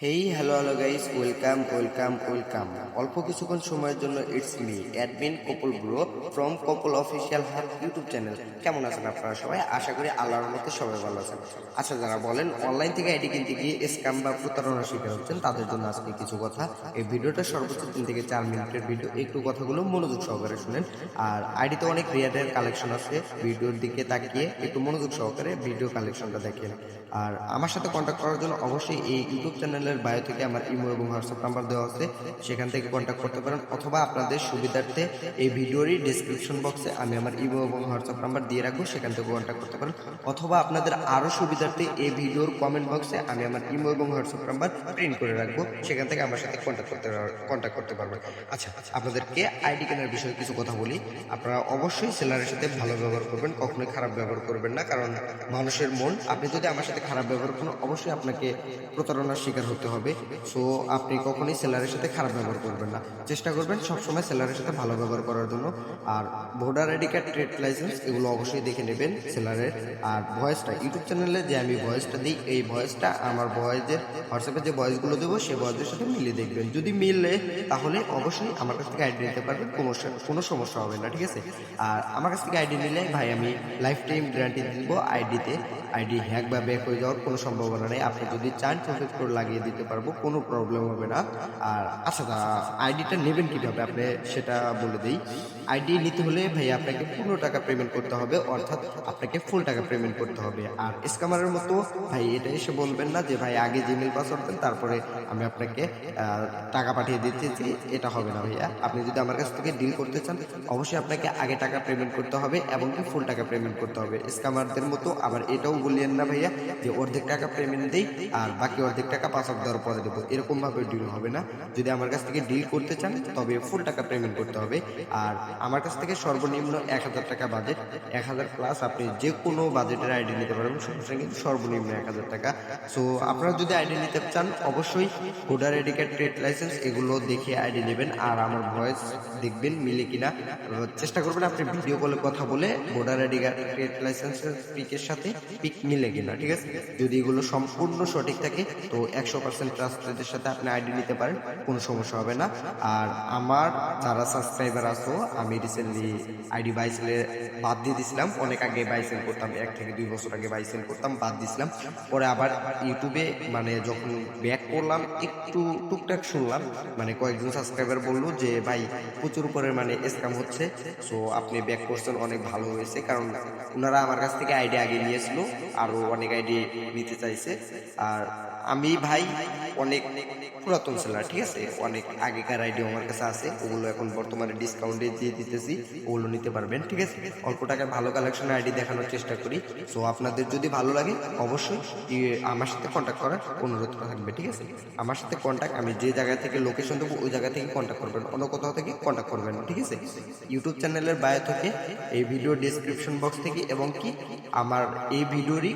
Hey hello guys, welcome. অল্প কিছুক্ষণ সময়ের জন্য it's me admin couple bro from couple official hub YouTube channel. কেমন আছেন আপনারা সবাই? আশা করি আল্লাহর মধ্যে সবাই ভালো আছেন। আচ্ছা, যারা বলেন অনলাইন থেকে আইডি কিনতে গিয়ে স্ক্যাম বা প্রতারণার শিকার হচ্ছেন, তাদের জন্য আজকে কিছু কথা। এই ভিডিওটা সর্বোচ্চ 3 থেকে 4 মিনিটের ভিডিও, একটু কথাগুলো মনোযোগ সহকারে শুনেন। আর আইডিতে অনেক রেয়ারের কালেকশন আছে, ভিডিওর দিকে তাকিয়ে একটু মনোযোগ সহকারে ভিডিও কালেকশনটা দেখেন। আর আমার সাথে কন্ট্যাক্ট করার জন্য অবশ্যই এই ইউটিউব চ্যানেলের বায়ো থেকে আমার ইমো এবং হোয়াটসঅ্যাপ নাম্বার দেওয়া আছে, সেখান থেকে কন্ট্যাক্ট করতে পারেন। অথবা আপনাদের সুবিধার্থে এই ভিডিওরই ডিসক্রিপশন বক্সে আমি আমার ইমো এবং হোয়াটসঅ্যাপ নাম্বার দিয়ে রাখবো, সেখান থেকে কন্ট্যাক্ট করতে পারেন। অথবা আপনাদের আরও সুবিধার্থে এই ভিডিওর কমেন্ট বক্সে আমি আমার ইমো এবং হোয়াটসঅ্যাপ নাম্বার প্রিন্ট করে রাখবো, সেখান থেকে আমার সাথে কন্ট্যাক্ট করতে পারবেন। আচ্ছা, আপনাদেরকে আইডি কেনার বিষয়ে কিছু কথা বলি। আপনারা অবশ্যই সেলারের সাথে ভালো ব্যবহার করবেন, কখনোই খারাপ ব্যবহার করবেন না। কারণ মানুষের মন, আপনি যদি আমার সাথে খারাপ ব্যবহার করেন অবশ্যই আপনাকে প্রতারণার শিকার হতে হবে। সো আপনি কখনোই সেলারের সাথে খারাপ ব্যবহার করবেন না, চেষ্টা করবেন সবসময় সেলারের সাথে ভালো ব্যবহার করার জন্য। আর voter ID card, trade licence এগুলো অবশ্যই দেখে নেবেন সেলারের। আর ভয়েসটা, ইউটিউব চ্যানেলে যে আমি ভয়েসটা দিই, এই ভয়েসটা আমার ভয়েসের হোয়াটসঅ্যাপে যে ভয়েসগুলো দেবো সেই ভয়েসের সাথে মিলিয়ে দেখবেন। যদি মিললে তাহলে অবশ্যই আমার কাছ থেকে আইডি নিতে পারবেন, কোনো সমস্যা হবে না, ঠিক আছে? আর আমার কাছ থেকে আইডি নিলে ভাই আমি লাইফ টাইম গ্যারান্টি দিব। আইডি হ্যাক বা ব্যাক হয়ে যাওয়ার কোনো সম্ভাবনা নেই। আপনি যদি চান প্রফেক্ট করে লাগিয়ে দিতে পারবো, কোনো প্রবলেম হবে না। আর আচ্ছা, আইডিটা নেবেন কীভাবে আপনি সেটা বলে দিই। আইডি নিতে হলে ভাই আপনাকে 15 টাকা পেমেন্ট করতে হবে, অর্থাৎ আপনাকে ফুল টাকা পেমেন্ট করতে হবে। আর স্ক্যামারের মতো ভাই এটা এসে বলবেন না যে ভাই আগে জিমেল পাসওয়ার্ড দেন তারপরে আমি আপনাকে টাকা পাঠিয়ে দিতেছি, এটা হবে না ভাইয়া। আপনি যদি আমার কাছ থেকে ডিল করতে চান অবশ্যই আপনাকে আগে টাকা পেমেন্ট করতে হবে এবং কি ফুল টাকা পেমেন্ট করতে হবে। স্ক্যামারদের মতো আবার এটাও বলিয়েন না ভাইয়া যে অর্ধেক টাকা পেমেন্ট দিই আর বাকি অর্ধেক টাকা পাসওয়ার্ড দেওয়ার পরে দেবো, এরকম ভাবে ডিল হবে না। যদি আমার কাছ থেকে ডিল করতে চান তবে ফুল টাকা পেমেন্ট করতে হবে। আর আমার কাছ থেকে সর্বনিম্ন 1000 টাকা বাজেট, 1000 প্লাস আপনি যে কোনো বাজেটের আইডি নিতে পারবেন, সমস্যা কিন্তু সর্বনিম্ন 1000 টাকা। সো আপনারা যদি আইডি নিতে চান অবশ্যই voter ID card, trade licence এগুলো দেখে আইডি নেবেন। আর আমার ভয়েস দেখবেন মিলে কিনা, চেষ্টা করবেন আপনি ভিডিও কলে কথা বলে ভোটার আইডি কার্ড, ট্রেড লাইসেন্সের পিকের সাথে পিক মিলে কিনা, ঠিক আছে? যদি এগুলো সম্পূর্ণ সঠিক থাকে তো 100% ট্রাস্টেডের সাথে আপনি আইডি নিতে পারেন, কোনো সমস্যা হবে না। আর আমার যারা সাবস্ক্রাইবার আছো, আমি রিসেন্টলি আইডি বাইসেলে বাদ দিয়ে দিছিলাম। অনেক আগে বাইসেল করতাম, 1 থেকে 2 বছর আগে বাইসেল করতাম, বাদ দিছিলাম। পরে আবার ইউটিউবে মানে যখন ব্যাক করলাম একটু টুকটাক শুনলাম, মানে কয়েকজন সাবস্ক্রাইবার বললো যে ভাই প্রচুর পরিমাণে স্ক্যাম হচ্ছে। সো আপনি ব্যাক করছেন, অনেক ভালো হয়েছে। কারণ ওনারা আমার কাছ থেকে আইডি আগে নিয়েছিল, আরো অনেক আইডি নিতে চাইছে। আর আমি ভাই অনেক পুরাতন সেলার, ঠিক আছে? অনেক আগেকার আইডি আমার কাছে আছে, ওগুলো এখন বর্তমানে ডিসকাউন্টে দিয়ে দিতেছি, ওগুলো নিতে পারবেন, ঠিক আছে? অল্প টাকায় ভালো কালেকশনের আইডি দেখানোর চেষ্টা করি। সো আপনাদের যদি ভালো লাগে অবশ্যই আমার সাথে কন্ট্যাক্ট করার অনুরোধ থাকবে, ঠিক আছে? আমার সাথে কন্ট্যাক্ট, আমি যে জায়গা থেকে লোকেশন দেবো ওই জায়গা থেকে কন্ট্যাক্ট করবেন, অন্য কোথাও থেকে কন্ট্যাক্ট করবেন, ঠিক আছে? ইউটিউব চ্যানেলের বায়ো থেকে, এই ভিডিও ডিসক্রিপশন বক্স থেকে এবং কি আমার এই ভিডিওরই